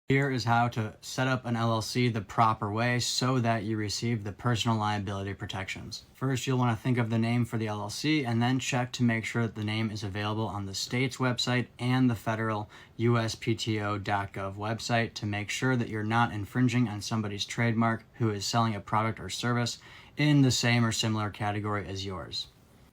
Here is how to set up an LLC the proper way so that you receive the personal liability protections. First, you'll want to think of the name for the LLC and then check to make sure that the name is available on the state's website and the federal uspto.gov website to make sure that you're not infringing on somebody's trademark who is selling a product or service in the same or similar category as yours.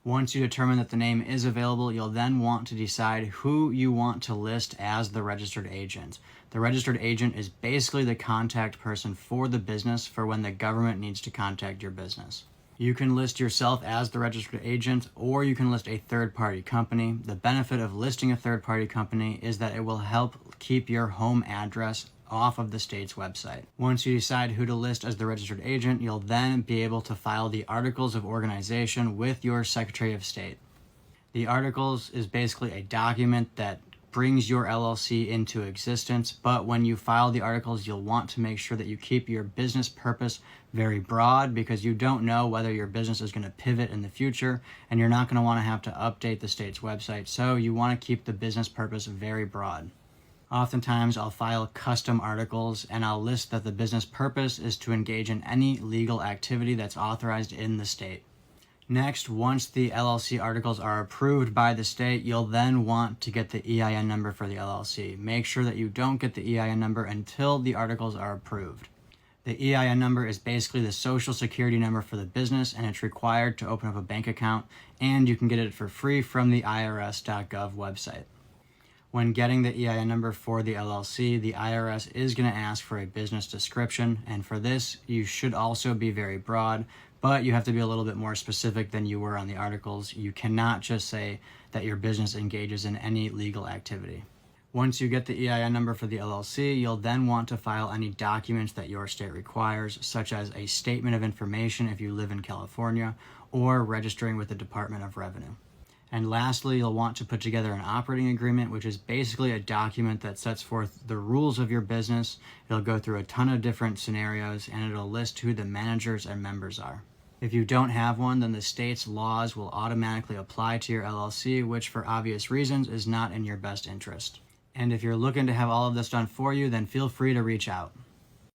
Once you determine that the name is available, you'll then want to decide who you want to list as the registered agent. The registered agent is basically the contact person for the business for when the government needs to contact your business. You can list yourself as the registered agent, or you can list a third-party company. The benefit of listing a third-party company is that it will help keep your home address off of the state's website. Once you decide who to list as the registered agent, you'll then be able to file the Articles of Organization with your Secretary of State. The Articles is basically a document that brings your LLC into existence, but when you file the Articles, you'll want to make sure that you keep your business purpose very broad because you don't know whether your business is going to pivot in the future, and you're not going to want to have to update the state's website, so you want to keep the business purpose very broad. Oftentimes, I'll file custom articles and I'll list that the business purpose is to engage in any legal activity that's authorized in the state. Next, once the LLC articles are approved by the state, you'll then want to get the EIN number for the LLC. Make sure that you don't get the EIN number until the articles are approved. The EIN number is basically the social security number for the business, and it's required to open up a bank account, and you can get it for free from the irs.gov website. When getting the EIN number for the LLC, the IRS is going to ask for a business description, and for this, you should also be very broad, but you have to be a little bit more specific than you were on the articles. You cannot just say that your business engages in any legal activity. Once you get the EIN number for the LLC, you'll then want to file any documents that your state requires, such as a statement of information if you live in California, or registering with the Department of Revenue. And lastly, you'll want to put together an operating agreement, which is basically a document that sets forth the rules of your business. It'll go through a ton of different scenarios, and it'll list who the managers and members are. If you don't have one, then the state's laws will automatically apply to your LLC, which for obvious reasons is not in your best interest. And if you're looking to have all of this done for you, then feel free to reach out.